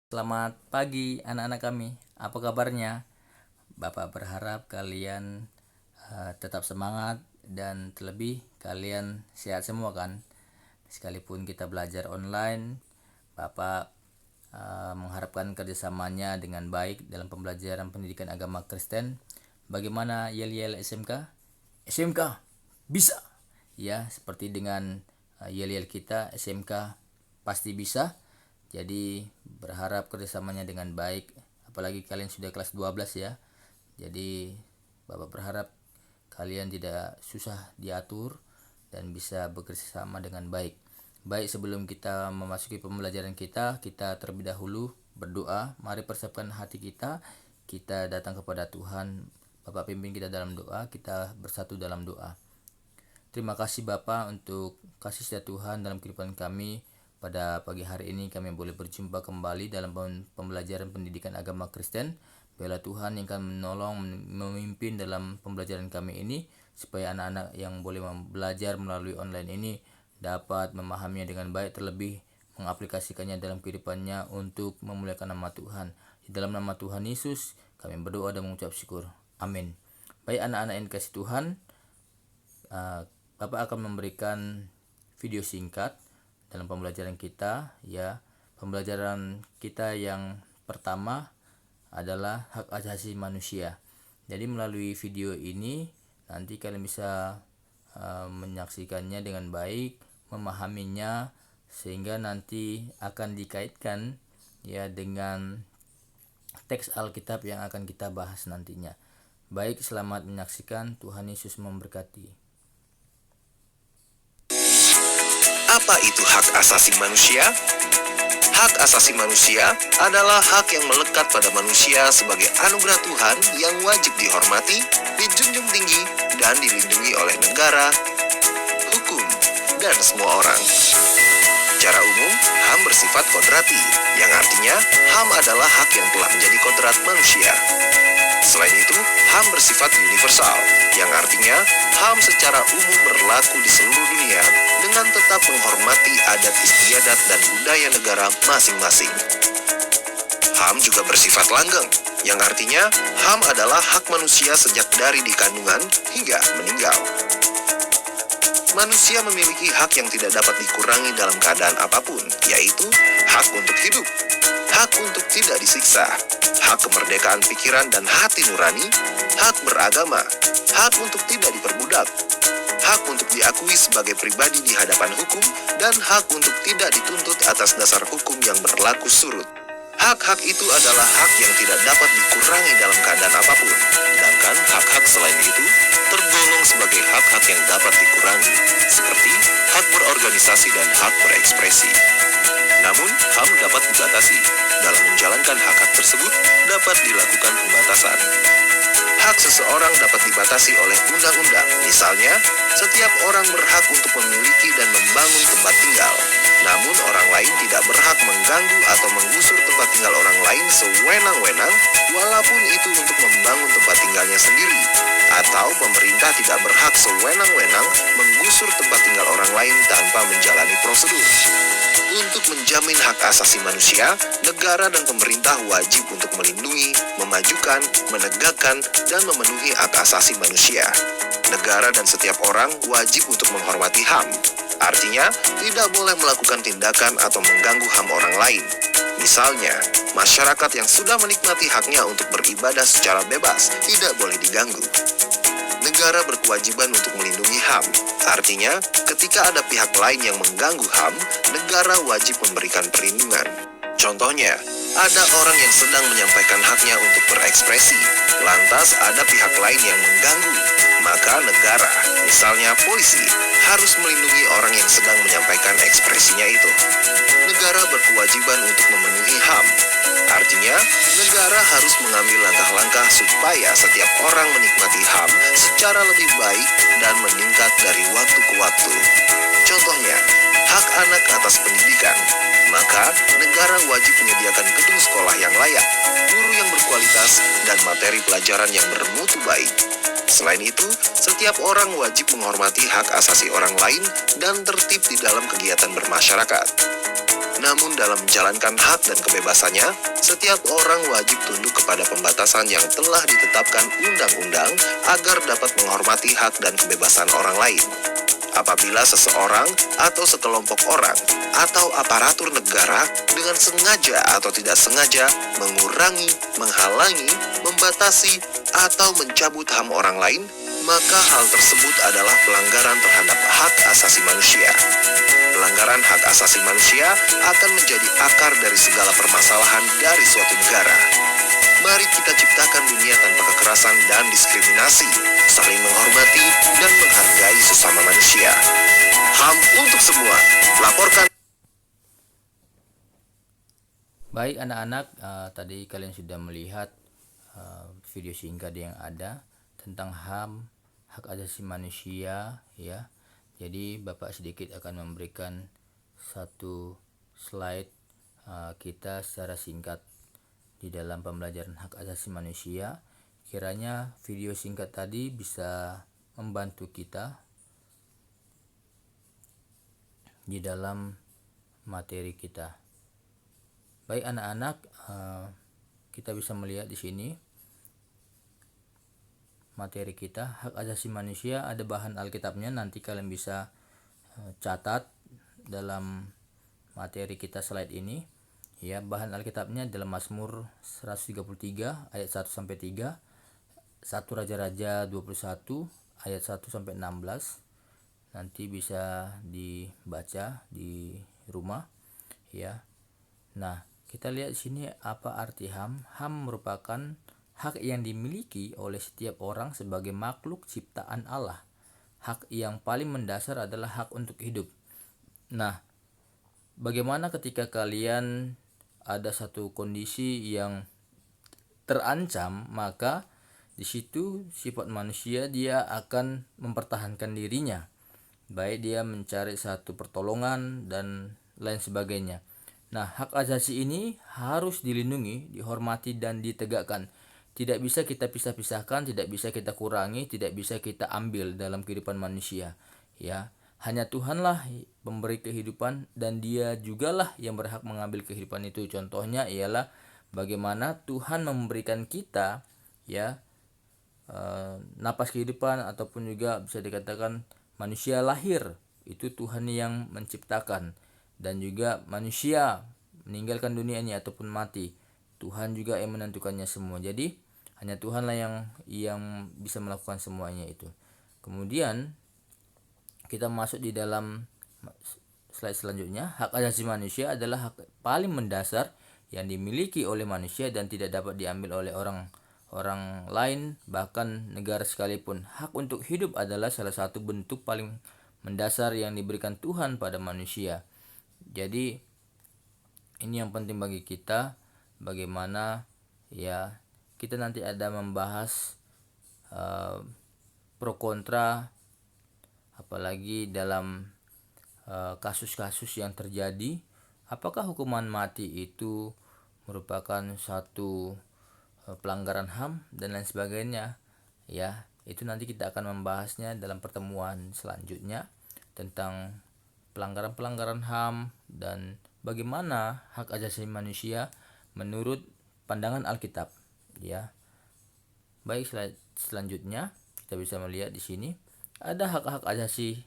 Selamat pagi anak-anak kami, apa kabarnya? Bapak berharap kalian tetap semangat dan terlebih kalian sehat semua kan? Sekalipun kita belajar online, Bapak mengharapkan kerjasamanya dengan baik dalam pembelajaran pendidikan agama Kristen. Bagaimana yel-yel SMK? SMK bisa! Ya, seperti dengan yel-yel kita, SMK pasti bisa. Jadi berharap kerjasamanya dengan baik, apalagi kalian sudah kelas 12 ya. Jadi Bapak berharap kalian tidak susah diatur dan bisa bekerja sama dengan baik. Baik, sebelum kita memasuki pembelajaran kita terlebih dahulu berdoa. Mari persiapkan hati kita datang kepada Tuhan. Bapak pimpin kita dalam doa, kita bersatu dalam doa. Terima kasih Bapak untuk kasih setia Tuhan dalam kehidupan kami. Pada pagi hari ini kami boleh berjumpa kembali dalam pembelajaran pendidikan agama Kristen. Biarlah Tuhan yang akan menolong, memimpin dalam pembelajaran kami ini, supaya anak-anak yang boleh belajar melalui online ini dapat memahaminya dengan baik, terlebih mengaplikasikannya dalam kehidupannya untuk memuliakan nama Tuhan. Di dalam nama Tuhan Yesus kami berdoa dan mengucap syukur. Amin. Baik anak-anak yang dikasihi Tuhan, Bapak akan memberikan video singkat dalam pembelajaran kita ya. Pembelajaran kita yang pertama adalah hak asasi manusia. Jadi melalui video ini nanti kalian bisa menyaksikannya dengan baik, memahaminya, sehingga nanti akan dikaitkan ya dengan teks Alkitab yang akan kita bahas nantinya. Baik, selamat menyaksikan. Tuhan Yesus memberkati. Apa itu hak asasi manusia? Hak asasi manusia adalah hak yang melekat pada manusia sebagai anugerah Tuhan yang wajib dihormati, dijunjung tinggi, dan dilindungi oleh negara, hukum, dan semua orang. Secara umum, HAM bersifat kodrati, yang artinya HAM adalah hak yang telah menjadi kodrat manusia. Selain itu, HAM bersifat universal, yang artinya HAM secara umum berlaku di seluruh dunia dengan tetap menghormati adat istiadat dan budaya negara masing-masing. HAM juga bersifat langgeng, yang artinya HAM adalah hak manusia sejak dari dikandungan hingga meninggal. Manusia memiliki hak yang tidak dapat dikurangi dalam keadaan apapun, yaitu hak untuk hidup, hak untuk tidak disiksa, hak kemerdekaan pikiran dan hati nurani, hak beragama, hak untuk tidak diperbudak, hak untuk diakui sebagai pribadi di hadapan hukum, dan hak untuk tidak dituntut atas dasar hukum yang berlaku surut. Hak-hak itu adalah hak yang tidak dapat dikurangi dalam keadaan apapun, sedangkan hak-hak selain itu tergolong sebagai hak-hak yang dapat dikurangi, seperti hak berorganisasi dan hak berekspresi. Namun, HAM dapat dibatasi. Dalam menjalankan hak-hak tersebut, dapat dilakukan pembatasan. Hak seseorang dapat dibatasi oleh undang-undang. Misalnya, setiap orang berhak untuk memiliki dan membangun tempat tinggal. Namun, orang lain tidak berhak mengganggu atau menggusur tempat tinggal orang lain sewenang-wenang, walaupun itu untuk membangun tempat tinggalnya sendiri. Atau pemerintah tidak berhak sewenang-wenang menggusur tempat tinggal orang lain tanpa menjalani prosedur. Untuk menjamin hak asasi manusia, negara dan pemerintah wajib untuk melindungi, memajukan, menegakkan, dan memenuhi hak asasi manusia. Negara dan setiap orang wajib untuk menghormati HAM. Artinya, tidak boleh melakukan tindakan atau mengganggu HAM orang lain. Misalnya, masyarakat yang sudah menikmati haknya untuk beribadah secara bebas tidak boleh diganggu. Negara berkewajiban untuk melindungi HAM. Artinya, ketika ada pihak lain yang mengganggu HAM, negara wajib memberikan perlindungan. Contohnya, ada orang yang sedang menyampaikan haknya untuk berekspresi, lantas ada pihak lain yang mengganggu, maka negara, misalnya polisi, harus melindungi orang yang sedang menyampaikan ekspresinya itu. Negara berkewajiban untuk memenuhi HAM. Artinya, negara harus mengambil langkah-langkah supaya setiap orang menikmati HAM secara lebih baik dan meningkat dari waktu ke waktu. Contohnya, hak anak atas pendidikan. Maka, negara wajib menyediakan gedung sekolah yang layak, guru yang berkualitas, dan materi pelajaran yang bermutu baik. Selain itu, setiap orang wajib menghormati hak asasi orang lain dan tertib di dalam kegiatan bermasyarakat. Namun dalam menjalankan hak dan kebebasannya, setiap orang wajib tunduk kepada pembatasan yang telah ditetapkan undang-undang agar dapat menghormati hak dan kebebasan orang lain. Apabila seseorang atau sekelompok orang atau aparatur negara dengan sengaja atau tidak sengaja mengurangi, menghalangi, membatasi, atau mencabut HAM orang lain, maka hal tersebut adalah pelanggaran terhadap hak asasi manusia. Pelanggaran hak asasi manusia akan menjadi akar dari segala permasalahan dari suatu negara. Mari kita ciptakan dunia tanpa kekerasan dan diskriminasi, saling menghormati dan menghargai sesama manusia. HAM untuk semua. Laporkan. Baik anak-anak, tadi kalian sudah melihat video singkat yang ada tentang HAM, hak asasi manusia, ya. Jadi Bapak sedikit akan memberikan satu slide kita secara singkat di dalam pembelajaran hak asasi manusia. Kiranya video singkat tadi bisa membantu kita di dalam materi kita. Baik anak-anak, kita bisa melihat di sini materi kita hak asasi manusia, ada bahan Alkitabnya, nanti kalian bisa catat dalam materi kita slide ini. Ya, bahan Alkitabnya dalam Mazmur 133 ayat 1 sampai 3, 1 Raja-Raja 21 ayat 1 sampai 16. Nanti bisa dibaca di rumah, ya. Nah, kita lihat di sini apa arti HAM. HAM merupakan hak yang dimiliki oleh setiap orang sebagai makhluk ciptaan Allah. Hak yang paling mendasar adalah hak untuk hidup. Nah, bagaimana ketika kalian ada satu kondisi yang terancam, maka di situ sifat manusia dia akan mempertahankan dirinya. Baik dia mencari satu pertolongan dan lain sebagainya. Nah, hak asasi ini harus dilindungi, dihormati dan ditegakkan. Tidak bisa kita pisah-pisahkan, tidak bisa kita kurangi, tidak bisa kita ambil dalam kehidupan manusia. Ya, hanya Tuhanlah pemberi kehidupan dan Dia jugalah yang berhak mengambil kehidupan itu. Contohnya ialah bagaimana Tuhan memberikan kita, ya, napas kehidupan, ataupun juga bisa dikatakan manusia lahir itu Tuhan yang menciptakan, dan juga manusia meninggalkan dunia ini ataupun mati Tuhan juga yang menentukannya semua. Jadi hanya Tuhanlah yang bisa melakukan semuanya itu. Kemudian kita masuk di dalam slide selanjutnya. Hak asasi manusia adalah hak paling mendasar yang dimiliki oleh manusia dan tidak dapat diambil oleh orang lain, bahkan negara sekalipun. Hak untuk hidup adalah salah satu bentuk paling mendasar yang diberikan Tuhan pada manusia. Jadi ini yang penting bagi kita, bagaimana ya kita nanti ada membahas pro kontra, apalagi dalam kasus-kasus yang terjadi, apakah hukuman mati itu merupakan satu pelanggaran HAM dan lain sebagainya. Ya, itu nanti kita akan membahasnya dalam pertemuan selanjutnya tentang pelanggaran-pelanggaran HAM dan bagaimana hak asasi manusia menurut pandangan Alkitab, ya. Baik, slide selanjutnya kita bisa melihat di sini ada hak-hak asasi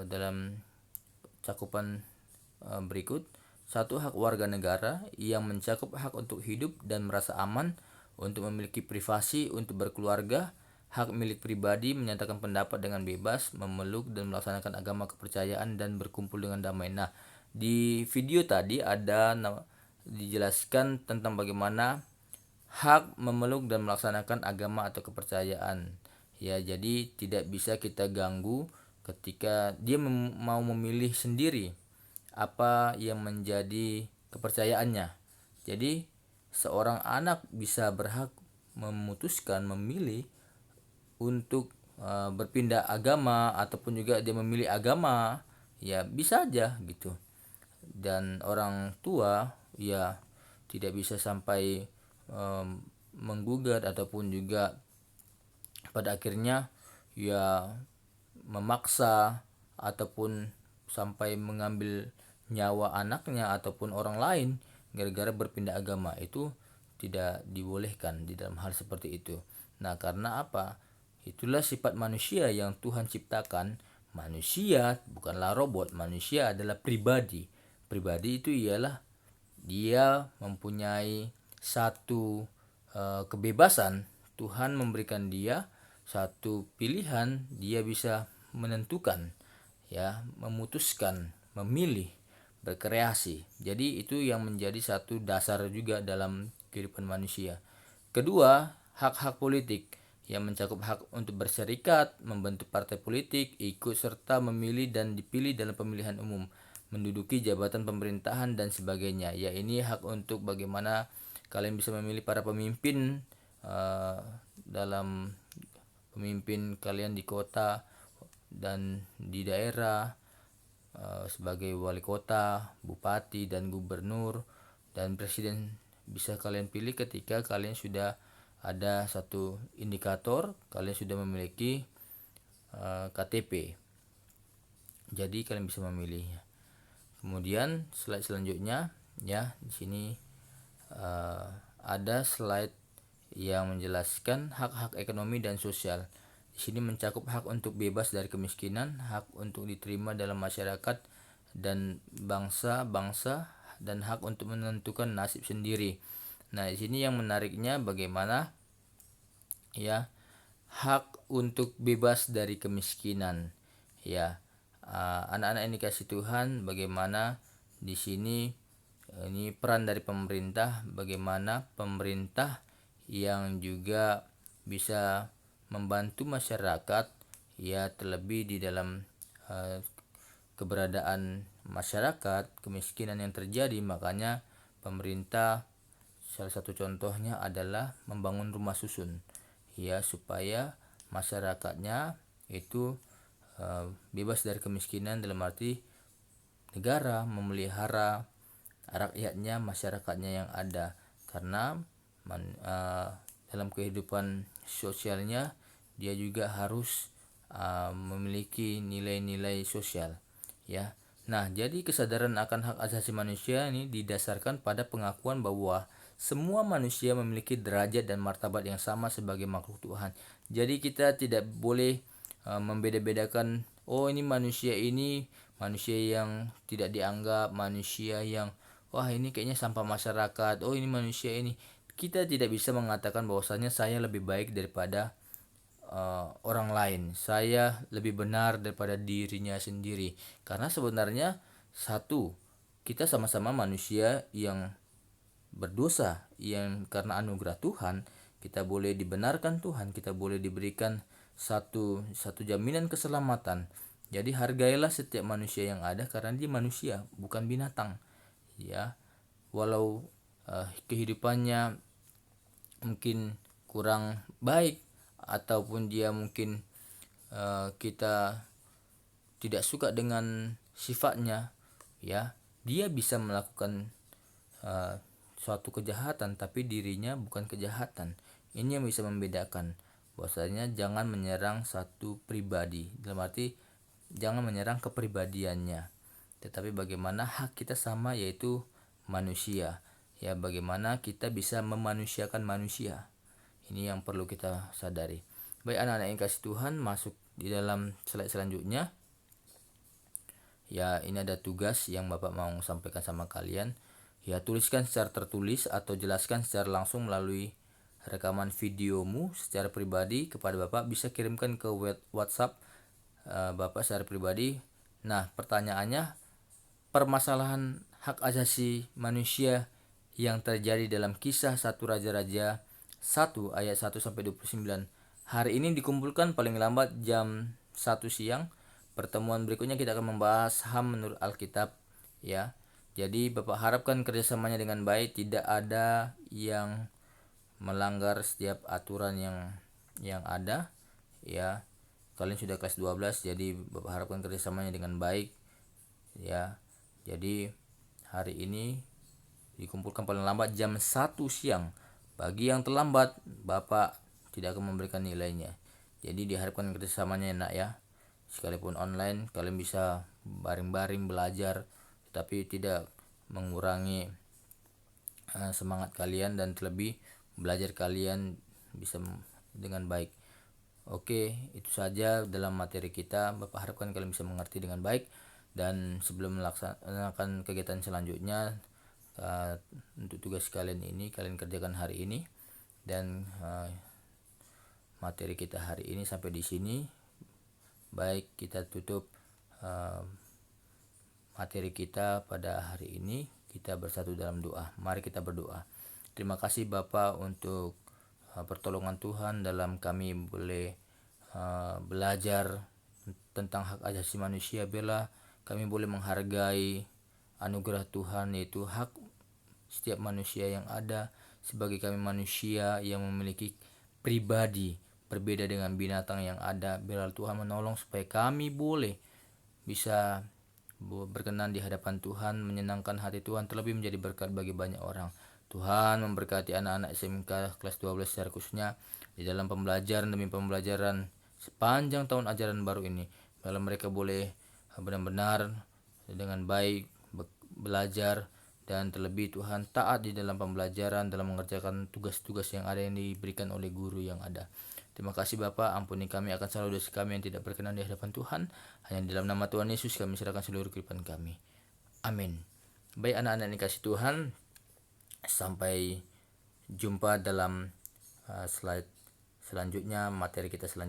dalam cakupan berikut. 1. Hak warga negara yang mencakup hak untuk hidup dan merasa aman, untuk memiliki privasi, untuk berkeluarga, hak milik pribadi, menyatakan pendapat dengan bebas, memeluk dan melaksanakan agama kepercayaan, dan berkumpul dengan damai. Nah, di video tadi ada dijelaskan tentang bagaimana hak memeluk dan melaksanakan agama atau kepercayaan. Ya, jadi tidak bisa kita ganggu ketika dia mau memilih sendiri apa yang menjadi kepercayaannya. Jadi seorang anak bisa berhak memutuskan, memilih untuk berpindah agama, ataupun juga dia memilih agama, ya bisa aja gitu. Dan orang tua ya tidak bisa sampai menggugat ataupun juga pada akhirnya ya memaksa ataupun sampai mengambil nyawa anaknya ataupun orang lain gara-gara berpindah agama, itu tidak dibolehkan di dalam hal seperti itu. Nah, karena apa? Itulah sifat manusia yang Tuhan ciptakan. Manusia bukanlah robot, manusia adalah pribadi. Pribadi itu ialah dia mempunyai satu kebebasan. Tuhan memberikan dia satu pilihan, dia bisa menentukan, ya, memutuskan, memilih, berkreasi. Jadi itu yang menjadi satu dasar juga dalam kehidupan manusia. Kedua, hak-hak politik yang mencakup hak untuk berserikat, membentuk partai politik, ikut serta memilih dan dipilih dalam pemilihan umum, menduduki jabatan pemerintahan dan sebagainya. Ya, ini hak untuk bagaimana kalian bisa memilih para pemimpin dalam pemimpin kalian di kota dan di daerah, sebagai wali kota, bupati dan gubernur dan presiden bisa kalian pilih ketika kalian sudah ada satu indikator, kalian sudah memiliki KTP. Jadi kalian bisa memilihnya. Kemudian slide selanjutnya, ya, di sini ada slide yang menjelaskan hak-hak ekonomi dan sosial. Di sini mencakup hak untuk bebas dari kemiskinan, hak untuk diterima dalam masyarakat dan bangsa-bangsa, dan hak untuk menentukan nasib sendiri. Nah, di sini yang menariknya bagaimana, ya, hak untuk bebas dari kemiskinan. Ya, anak-anak yang dikasih Tuhan, bagaimana di sini ini peran dari pemerintah, bagaimana pemerintah yang juga bisa membantu masyarakat, ya, terlebih di dalam keberadaan masyarakat, kemiskinan yang terjadi. Makanya pemerintah salah satu contohnya adalah membangun rumah susun, ya, supaya masyarakatnya itu bebas dari kemiskinan, dalam arti negara memelihara rakyatnya, masyarakatnya yang ada, karena dalam kehidupan sosialnya dia juga harus memiliki nilai-nilai sosial, ya. Nah, jadi kesadaran akan hak asasi manusia ini didasarkan pada pengakuan bahwa semua manusia memiliki derajat dan martabat yang sama sebagai makhluk Tuhan. Jadi kita tidak boleh membeda-bedakan, oh ini manusia yang tidak dianggap, manusia yang wah ini kayaknya sampah masyarakat, oh ini manusia ini. Kita tidak bisa mengatakan bahwasanya saya lebih baik daripada orang lain, saya lebih benar daripada dirinya sendiri, karena sebenarnya satu, kita sama-sama manusia yang berdosa, yang karena anugerah Tuhan kita boleh dibenarkan Tuhan, kita boleh diberikan satu jaminan keselamatan. Jadi hargailah setiap manusia yang ada karena dia manusia, bukan binatang, ya. Walau kehidupannya mungkin kurang baik, ataupun dia mungkin kita tidak suka dengan sifatnya, ya, dia bisa melakukan suatu kejahatan tapi dirinya bukan kejahatan. Ini yang bisa membedakan bahwasanya jangan menyerang satu pribadi, dalam arti jangan menyerang kepribadiannya, tetapi bagaimana hak kita sama, yaitu manusia, ya, bagaimana kita bisa memanusiakan manusia. Ini yang perlu kita sadari. Baik anak-anak yang kasih Tuhan, masuk di dalam slide selanjutnya. Ya, ini ada tugas yang Bapak mau sampaikan sama kalian. Ya, tuliskan secara tertulis atau jelaskan secara langsung melalui rekaman videomu secara pribadi kepada Bapak. Bisa kirimkan ke WhatsApp Bapak secara pribadi. Nah, pertanyaannya, permasalahan hak asasi manusia yang terjadi dalam Kisah 1 Raja-Raja 1 ayat 1 sampai 29. Hari ini dikumpulkan paling lambat jam 1 siang. Pertemuan berikutnya kita akan membahas HAM menurut Alkitab, ya. Jadi Bapak harapkan kerjasamanya dengan baik, tidak ada yang melanggar setiap aturan yang ada, ya. Kalian sudah kelas 12, jadi Bapak harapkan kerjasamanya dengan baik, ya. Jadi hari ini dikumpulkan paling lambat jam 1 siang. Bagi yang terlambat, Bapak tidak akan memberikan nilainya. Jadi diharapkan kerjasamanya enak, ya. Sekalipun online, kalian bisa baring-baring belajar tetapi tidak mengurangi semangat kalian dan terlebih belajar kalian bisa dengan baik. Oke, itu saja dalam materi kita. Bapak harapkan kalian bisa mengerti dengan baik, dan sebelum melaksanakan kegiatan selanjutnya, untuk tugas kalian ini kalian kerjakan hari ini, dan materi kita hari ini sampai di sini. Baik, kita tutup materi kita pada hari ini. Kita bersatu dalam doa. Mari kita berdoa. Terima kasih Bapa untuk pertolongan Tuhan dalam kami boleh belajar tentang hak asasi manusia. Bila kami boleh menghargai anugerah Tuhan, yaitu hak setiap manusia yang ada, sebagai kami manusia yang memiliki pribadi berbeda dengan binatang yang ada. Biarlah Tuhan menolong supaya kami boleh bisa berkenan di hadapan Tuhan, menyenangkan hati Tuhan, terlebih menjadi berkat bagi banyak orang. Tuhan memberkati anak-anak SMK kelas 12 secara khususnya di dalam pembelajaran demi pembelajaran sepanjang tahun ajaran baru ini. Biarlah mereka boleh benar-benar dengan baik belajar, dan terlebih Tuhan taat di dalam pembelajaran, dalam mengerjakan tugas-tugas yang ada yang diberikan oleh guru yang ada. Terima kasih Bapa, ampuni kami akan salah dosa kami yang tidak berkenan di hadapan Tuhan. Hanya di dalam nama Tuhan Yesus kami serahkan seluruh kehidupan kami. Amin. Baik anak-anak yang dikasih Tuhan, sampai jumpa dalam slide selanjutnya, materi kita selanjutnya.